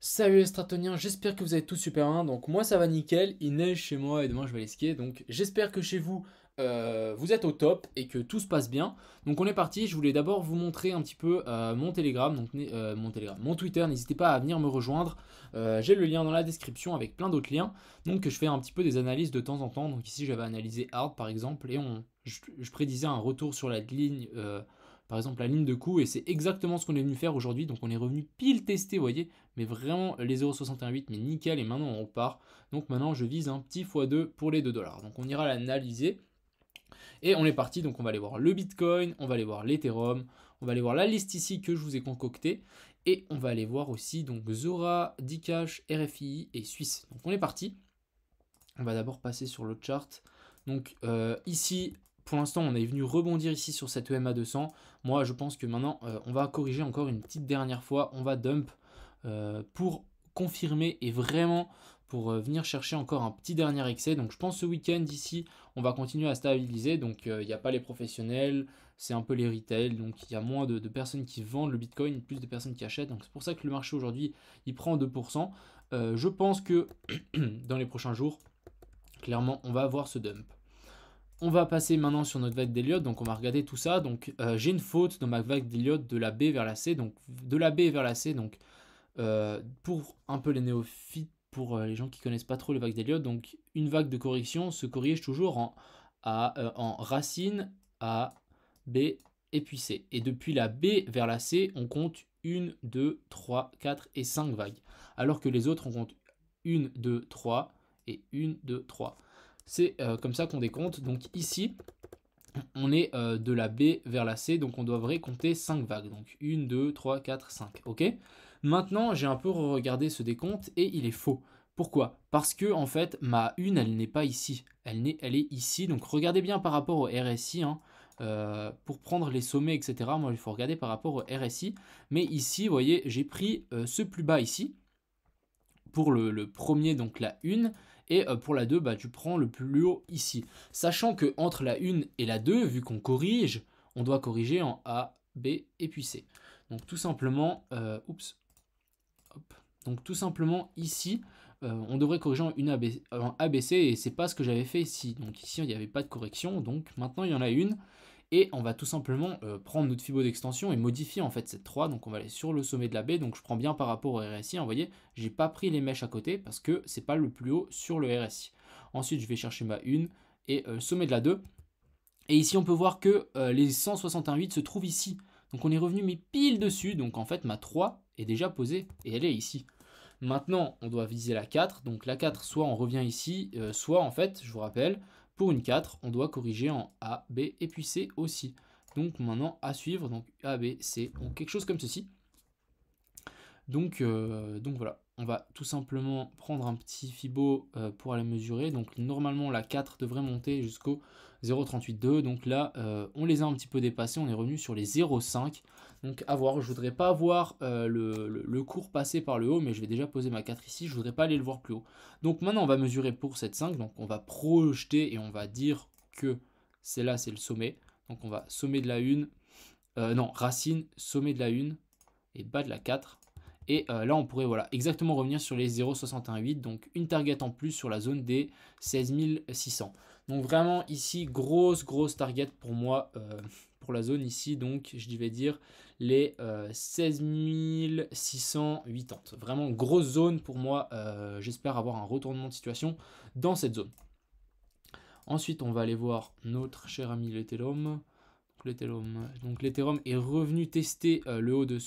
Salut les stratoniens, j'espère que vous allez tous super bien. Donc moi ça va nickel, il neige chez moi et demain je vais aller skier. Donc j'espère que chez vous, vous êtes au top et que tout se passe bien. Donc on est parti, je voulais d'abord vous montrer un petit peu mon Telegram, mon Twitter, n'hésitez pas à venir me rejoindre. J'ai le lien dans la description avec plein d'autres liens. Donc je fais un petit peu des analyses de temps en temps. Donc ici j'avais analysé Hard par exemple et je prédisais un retour sur la ligne. Par exemple la ligne de coup et c'est exactement ce qu'on est venu faire aujourd'hui. Donc on est revenu pile tester, vous voyez, mais vraiment les 0,68 mais nickel et maintenant on repart. Donc maintenant je vise un petit x2 pour les 2 dollars. Donc on ira l'analyser et on est parti. Donc on va aller voir le Bitcoin, on va aller voir l'Ethereum, on va aller voir la liste ici que je vous ai concoctée et on va aller voir aussi donc Zora, Dcash, RFI et Suisse. Donc on est parti. On va d'abord passer sur le chart. Donc ici, pour l'instant, on est venu rebondir ici sur cette EMA 200. Moi, je pense que maintenant, on va corriger encore une petite dernière fois. On va dump pour confirmer et vraiment pour venir chercher encore un petit dernier excès. Donc je pense ce week-end ici, on va continuer à stabiliser. Donc il n'y a pas les professionnels, c'est un peu les retail. Donc il y a moins de personnes qui vendent le Bitcoin, plus de personnes qui achètent. Donc c'est pour ça que le marché aujourd'hui, il prend 2%. Je pense que dans les prochains jours, clairement, on va avoir ce dump. On va passer maintenant sur notre vague d'Elliott, donc on va regarder tout ça. Donc j'ai une faute dans ma vague d'Elliott de la B vers la C, donc de la B vers la C, donc pour un peu les néophytes, pour les gens qui connaissent pas trop les vagues d'Elliott, donc une vague de correction se corrige toujours en racine A, B et puis C. Et depuis la B vers la C, on compte 1, 2, 3, 4 et 5 vagues. Alors que les autres, on compte 1, 2, 3 et 1, 2, 3. C'est comme ça qu'on décompte. Donc ici, on est de la B vers la C, donc on devrait compter 5 vagues. Donc 1, 2, 3, 4, 5. Ok. Maintenant, j'ai un peu regardé ce décompte et il est faux. Pourquoi? Parce que en fait, ma 1, elle n'est pas ici. Elle est ici. Donc regardez bien par rapport au RSI. Hein, pour prendre les sommets, etc. Moi, il faut regarder par rapport au RSI. Mais ici, vous voyez, j'ai pris ce plus bas ici pour le premier, donc la 1, et pour la 2, bah, tu prends le plus haut ici. Sachant que entre la 1 et la 2, vu qu'on corrige, on doit corriger en A, B et puis C. Donc tout simplement, hop. Donc tout simplement ici, on devrait corriger en ABC et c'est pas ce que j'avais fait ici. Donc ici, il n'y avait pas de correction, donc maintenant il y en a une. Et on va tout simplement prendre notre fibo d'extension et modifier en fait cette 3. Donc on va aller sur le sommet de la baie. Donc je prends bien par rapport au RSI. Vous voyez, j'ai pas pris les mèches à côté parce que c'est pas le plus haut sur le RSI. Ensuite, je vais chercher ma 1 et sommet de la 2. Et ici, on peut voir que les 168 se trouvent ici. Donc on est revenu mais pile dessus. Donc en fait, ma 3 est déjà posée et elle est ici. Maintenant, on doit viser la 4. Donc la 4, soit on revient ici, soit en fait, je vous rappelle, pour une 4, on doit corriger en A, B et puis C aussi. Donc maintenant, à suivre, donc A, B, C, donc quelque chose comme ceci. Donc voilà, on va tout simplement prendre un petit fibo pour aller mesurer. Donc normalement la 4 devrait monter jusqu'au 0,382. Donc là, on les a un petit peu dépassés, on est revenu sur les 0,5. Donc à voir, je voudrais pas voir le cours passer par le haut, mais je vais déjà poser ma 4 ici, je voudrais pas aller le voir plus haut. Donc maintenant on va mesurer pour cette 5, donc on va projeter et on va dire que c'est là, c'est le sommet. Donc on va sommet de la 1, non, racine, sommet de la 1 et bas de la 4. Et là, on pourrait voilà, exactement revenir sur les 0,618, donc une target en plus sur la zone des 16 600. Donc vraiment ici, grosse target pour moi, pour la zone ici, donc je vais dire les 16 680. Vraiment grosse zone pour moi, j'espère avoir un retournement de situation dans cette zone. Ensuite, on va aller voir notre cher ami l'Ethereum. Donc l'Ethereum est revenu tester le haut de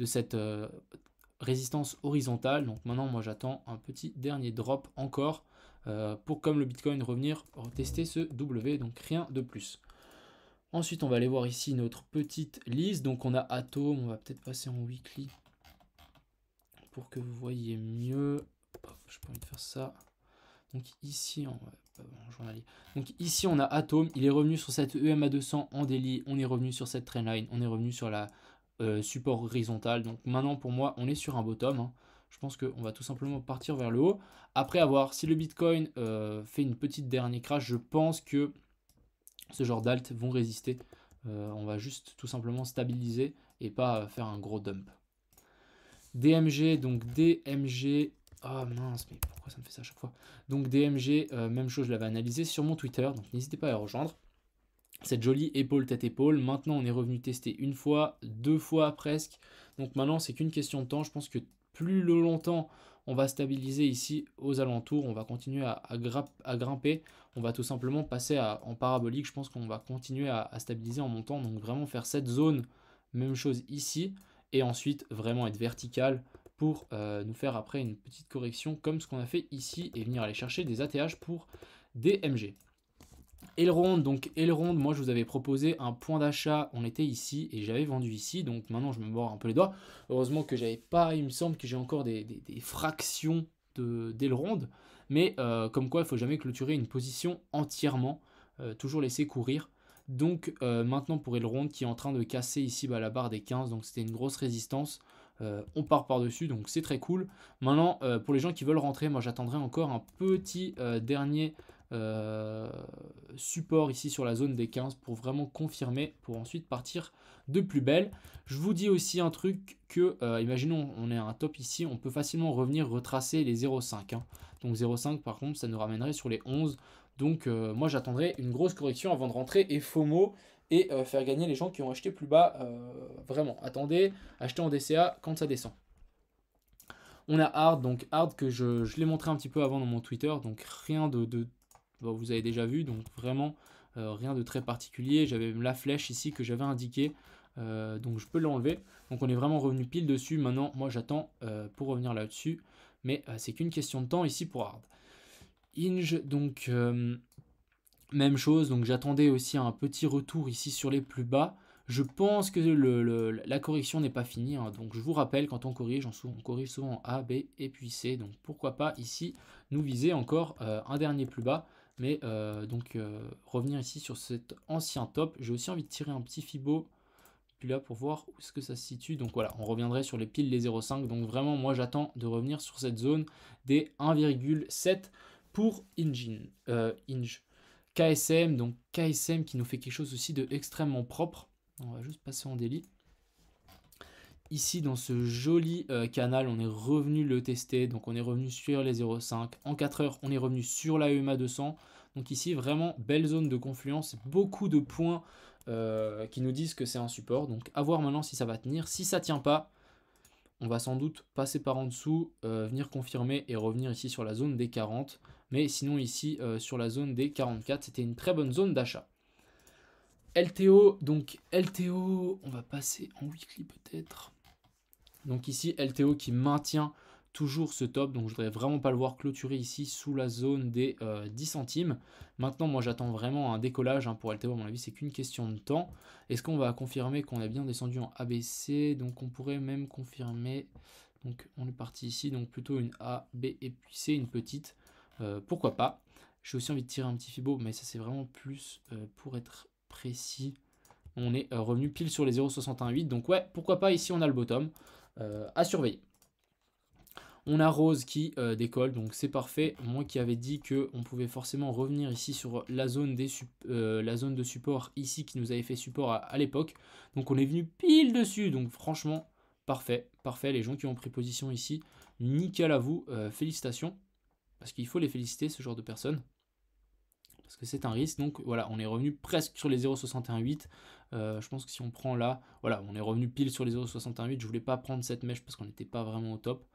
cette résistance horizontale. Donc maintenant, moi j'attends un petit dernier drop encore pour, comme le Bitcoin, revenir tester ce W. Donc rien de plus. Ensuite, on va aller voir ici notre petite liste. Donc on a Atom, on va peut-être passer en weekly pour que vous voyez mieux. Je peux envie de faire ça. Donc ici, donc ici on a Atom, il est revenu sur cette EMA 200 en daily, on est revenu sur cette trendline, on est revenu sur la support horizontal. Donc maintenant pour moi on est sur un bottom. Hein. Je pense qu'on va tout simplement partir vers le haut. Après avoir si le Bitcoin fait une petite dernière crash, je pense que ce genre d'alt vont résister. On va juste tout simplement stabiliser et pas faire un gros dump. DMG, donc DMG... Ah mince, mais pourquoi ça me fait ça à chaque fois? Donc DMG, même chose, je l'avais analysé sur mon Twitter, donc n'hésitez pas à rejoindre. Cette jolie épaule tête épaule. Maintenant on est revenu tester une fois, deux fois presque. Donc maintenant c'est qu'une question de temps. Je pense que plus longtemps on va stabiliser ici aux alentours, on va continuer à grimper. On va tout simplement passer en parabolique. Je pense qu'on va continuer à stabiliser en montant. Donc vraiment faire cette zone, même chose ici. Et ensuite vraiment être vertical pour nous faire après une petite correction comme ce qu'on a fait ici et venir aller chercher des ATH pour des MG. Elrond, donc Elrond, moi je vous avais proposé un point d'achat, on était ici et j'avais vendu ici, donc maintenant je me mords un peu les doigts. Heureusement que j'avais pas, il me semble que j'ai encore des fractions d'Elrond, mais comme quoi il faut jamais clôturer une position entièrement, toujours laisser courir. Donc maintenant pour Elrond qui est en train de casser ici la barre des 15, donc c'était une grosse résistance. On part par-dessus, donc c'est très cool. Maintenant, pour les gens qui veulent rentrer, moi j'attendrai encore un petit dernier support ici sur la zone des 15 pour vraiment confirmer, pour ensuite partir de plus belle. Je vous dis aussi un truc que, imaginons on est à un top ici, on peut facilement revenir retracer les 0,5. Hein. Donc 0,5 par contre, ça nous ramènerait sur les 11. Donc moi j'attendrai une grosse correction avant de rentrer et FOMO et faire gagner les gens qui ont acheté plus bas. Vraiment, attendez, achetez en DCA quand ça descend. On a Hard, donc Hard que je l'ai montré un petit peu avant dans mon Twitter, donc rien bon, vous avez déjà vu, donc vraiment rien de très particulier. J'avais la flèche ici que j'avais indiqué, donc je peux l'enlever. Donc on est vraiment revenu pile dessus. Maintenant, moi j'attends pour revenir là-dessus, mais c'est qu'une question de temps ici pour Hard. Inge, donc même chose, donc j'attendais aussi un petit retour ici sur les plus bas. Je pense que la correction n'est pas finie, hein. Donc je vous rappelle, quand on corrige, on corrige souvent en A, B et puis C. Donc pourquoi pas ici nous viser encore un dernier plus bas. Mais revenir ici sur cet ancien top. J'ai aussi envie de tirer un petit Fibo, puis là pour voir où est-ce que ça se situe. Donc voilà, on reviendrait sur les piles des 0,5. Donc vraiment, moi j'attends de revenir sur cette zone des 1,7 pour Inge. KSM, donc KSM qui nous fait quelque chose aussi de extrêmement propre. On va juste passer en délit. Ici, dans ce joli canal, on est revenu le tester. Donc, on est revenu sur les 0,5. En 4 heures, on est revenu sur la EMA 200. Donc, ici, vraiment belle zone de confluence. Beaucoup de points qui nous disent que c'est un support. Donc, à voir maintenant si ça va tenir. Si ça ne tient pas, on va sans doute passer par en dessous, venir confirmer et revenir ici sur la zone des 40. Mais sinon, ici, sur la zone des 44, c'était une très bonne zone d'achat. LTO, donc LTO, on va passer en weekly peut-être. Donc ici, LTO qui maintient toujours ce top. Donc je voudrais vraiment pas le voir clôturer ici sous la zone des 10 centimes. Maintenant, moi j'attends vraiment un décollage pour LTO. À mon avis, c'est qu'une question de temps. Est-ce qu'on va confirmer qu'on a bien descendu en ABC? Donc on pourrait même confirmer. Donc on est parti ici. Donc plutôt une A, B et puis C, une petite. Pourquoi pas? J'ai aussi envie de tirer un petit Fibo, mais ça c'est vraiment plus pour être précis. On est revenu pile sur les 0,618. Donc ouais, pourquoi pas, ici on a le bottom à surveiller. On a Rose qui décolle, donc c'est parfait. Moi qui avais dit qu'on pouvait forcément revenir ici sur la zone de support ici qui nous avait fait support à l'époque. Donc on est venu pile dessus, donc franchement parfait, parfait. Les gens qui ont pris position ici, nickel à vous, félicitations. Parce qu'il faut les féliciter, ce genre de personnes. Parce que c'est un risque. Donc voilà, on est revenu presque sur les 0,618. Je pense que si on prend là, voilà, on est revenu pile sur les 0,618. Je voulais pas prendre cette mèche parce qu'on n'était pas vraiment au top.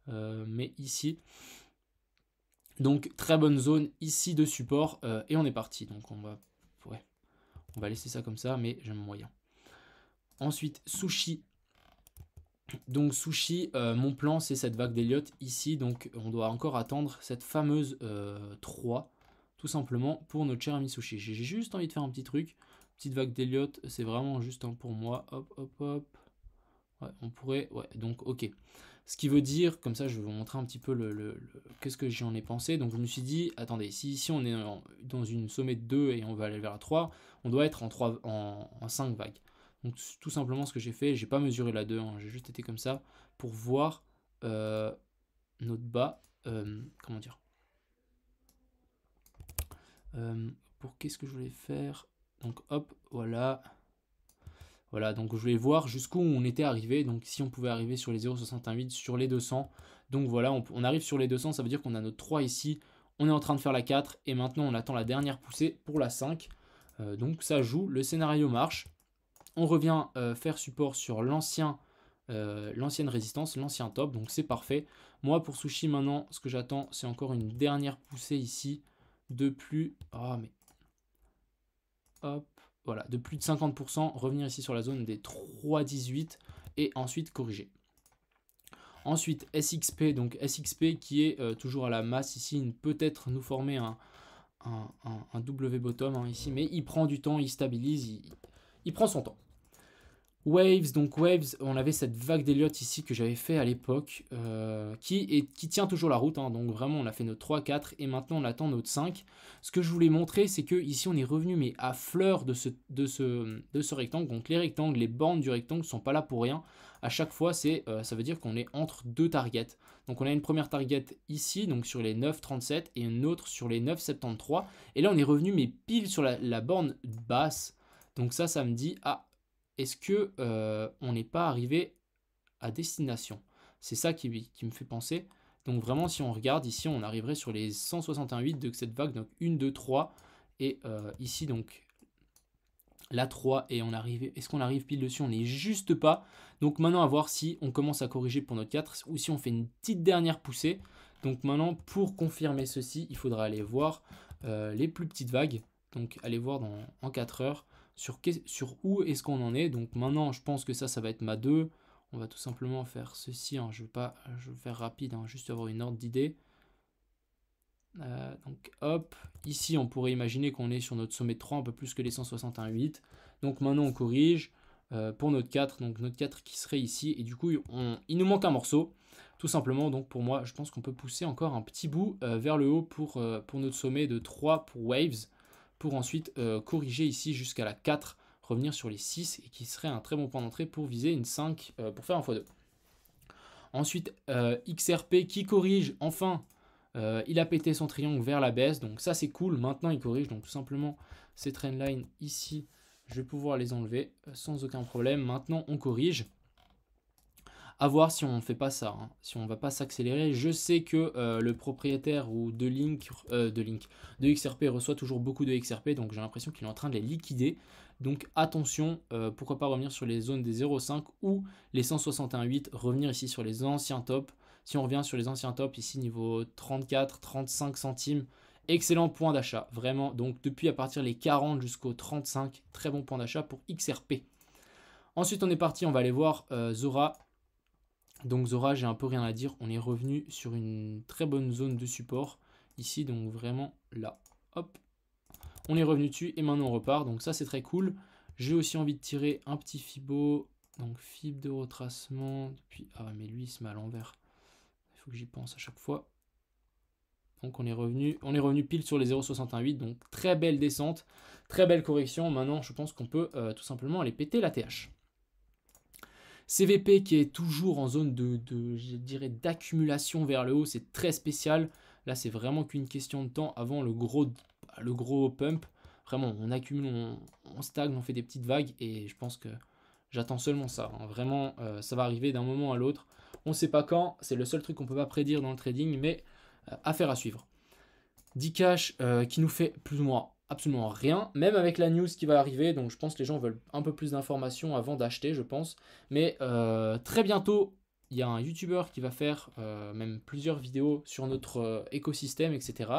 Mais ici, donc très bonne zone ici de support. Et on est parti. Donc on va laisser ça comme ça, mais j'aime moyen. Ensuite, Sushi. Donc Sushi, mon plan c'est cette vague d'Elliott ici. Donc on doit encore attendre cette fameuse 3. Tout simplement pour notre cher ami Sushi. J'ai juste envie de faire un petit truc. Petite vague d'Elliott, c'est vraiment juste pour moi. Hop, hop, hop. Ouais, on pourrait... Ouais, donc ok. Ce qui veut dire, comme ça je vais vous montrer un petit peu qu'est-ce que j'en ai pensé. Donc je me suis dit, attendez, si ici on est dans une sommet de 2 et on va aller vers la 3, on doit être en 5 vagues. Donc tout simplement ce que j'ai fait, j'ai pas mesuré la 2, hein, j'ai juste été comme ça pour voir notre bas, comment dire, pour qu'est-ce que je voulais faire. Donc hop, voilà. Voilà, donc je voulais voir jusqu'où on était arrivé. Donc si on pouvait arriver sur les 0,68, sur les 200. Donc voilà, on arrive sur les 200, ça veut dire qu'on a notre 3 ici. On est en train de faire la 4 et maintenant on attend la dernière poussée pour la 5. Donc ça joue, le scénario marche. On revient faire support sur l'ancienne résistance, l'ancien top, donc c'est parfait. Moi pour Sushi maintenant, ce que j'attends, c'est encore une dernière poussée ici de plus... Oh mais... Hop, voilà, de plus de 50%, revenir ici sur la zone des 3,18 et ensuite corriger. Ensuite SXP, donc SXP qui est toujours à la masse ici, peut-être nous former un W bottom hein, ici, mais il prend du temps, il stabilise, il prend son temps. Waves, donc Waves, on avait cette vague d'Elliott ici que j'avais fait à l'époque, qui tient toujours la route, hein, donc vraiment on a fait notre 3, 4 et maintenant on attend notre 5. Ce que je voulais montrer, c'est que ici on est revenu mais à fleur de ce rectangle, donc les rectangles, les bornes du rectangle ne sont pas là pour rien. À chaque fois, ça veut dire qu'on est entre deux targets. Donc on a une première target ici, donc sur les 9,37 et une autre sur les 9,73. Et là on est revenu mais pile sur la borne basse. Donc ça me dit, ah, est-ce que on n'est pas arrivé à destination? C'est ça qui me fait penser. Donc vraiment, si on regarde ici, on arriverait sur les 168 de cette vague. Donc 1, 2, 3. Et ici, donc la 3. Et est-ce qu'on arrive pile dessus? On n'est juste pas. Donc maintenant, à voir si on commence à corriger pour notre 4 ou si on fait une petite dernière poussée. Donc maintenant, pour confirmer ceci, il faudra aller voir les plus petites vagues. Donc aller voir en 4 heures. Sur où est-ce qu'on en est. Donc maintenant, je pense que ça va être ma 2. On va tout simplement faire ceci. Hein. Je vais faire rapide, hein, juste avoir une ordre d'idée. Donc hop, ici on pourrait imaginer qu'on est sur notre sommet de 3, un peu plus que les 168. Donc maintenant on corrige pour notre 4. Donc notre 4 qui serait ici. Et du coup, il nous manque un morceau. Tout simplement, donc pour moi, je pense qu'on peut pousser encore un petit bout vers le haut pour notre sommet de 3 pour Waves. Pour ensuite corriger ici jusqu'à la 4, revenir sur les 6 et qui serait un très bon point d'entrée pour viser une 5 pour faire un x2. Ensuite XRP qui corrige enfin, il a pété son triangle vers la baisse, donc ça c'est cool. Maintenant il corrige, donc tout simplement ces trendlines ici, je vais pouvoir les enlever sans aucun problème. Maintenant on corrige. À voir si on ne fait pas ça, hein, si on ne va pas s'accélérer. Je sais que le propriétaire ou de XRP reçoit toujours beaucoup de XRP, donc j'ai l'impression qu'il est en train de les liquider. Donc attention, pourquoi pas revenir sur les zones des 0,5 ou les 161,8, revenir ici sur les anciens tops. Si on revient sur les anciens tops, ici niveau 34, 35 centimes, excellent point d'achat, vraiment. Donc depuis à partir les 40 jusqu'au 35, très bon point d'achat pour XRP. Ensuite on est parti, on va aller voir Zora. Donc Zora, j'ai un peu rien à dire. On est revenu sur une très bonne zone de support. Ici, donc vraiment là. Hop. On est revenu dessus et maintenant on repart. Donc ça, c'est très cool. J'ai aussi envie de tirer un petit Fibo. Donc Fib de retracement. Depuis... Ah mais lui, il se met à l'envers. Il faut que j'y pense à chaque fois. Donc on est revenu pile sur les 0,68. Donc très belle descente. Très belle correction. Maintenant, je pense qu'on peut tout simplement aller péter la TH. CVP qui est toujours en zone je dirais, d'accumulation vers le haut, c'est très spécial. Là, c'est vraiment qu'une question de temps avant le gros pump. Vraiment, on accumule, on stagne, on fait des petites vagues et je pense que j'attends seulement ça. Hein. Vraiment, ça va arriver d'un moment à l'autre. On ne sait pas quand, c'est le seul truc qu'on ne peut pas prédire dans le trading, mais affaire à suivre. Dcash qui nous fait plus ou moins absolument rien, même avec la news qui va arriver, donc je pense que les gens veulent un peu plus d'informations avant d'acheter, je pense. Mais très bientôt, il y a un YouTuber qui va faire même plusieurs vidéos sur notre écosystème, etc.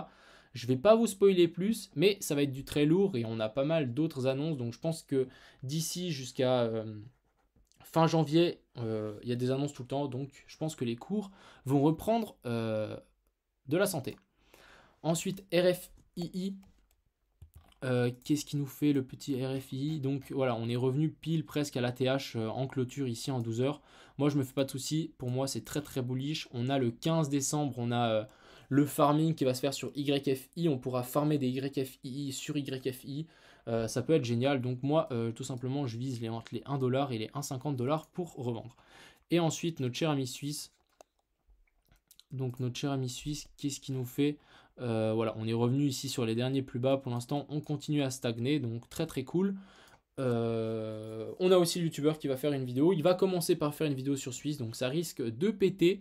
Je ne vais pas vous spoiler plus, mais ça va être du très lourd et on a pas mal d'autres annonces, donc je pense que d'ici jusqu'à fin janvier, il y a des annonces tout le temps, donc je pense que les cours vont reprendre de la santé. Ensuite, RFII. Qu'est-ce qui nous fait le petit RFI? Donc voilà, on est revenu pile presque à l'ATH en clôture ici en 12 heures. Moi, je me fais pas de soucis. Pour moi, c'est très très bullish. On a le 15 décembre, on a le farming qui va se faire sur YFI. On pourra farmer des YFI sur YFI. Ça peut être génial. Donc moi, tout simplement, je vise entre les 1$ et les 1,50$ pour revendre. Et ensuite, notre cher ami suisse. Donc notre cher ami suisse, qu'est-ce qui nous fait? Voilà, on est revenu ici sur les derniers plus bas. Pour l'instant, on continue à stagner, donc très très cool. On a aussi le youtubeur qui va faire une vidéo. Il va commencer par faire une vidéo sur Suisse, donc ça risque de péter.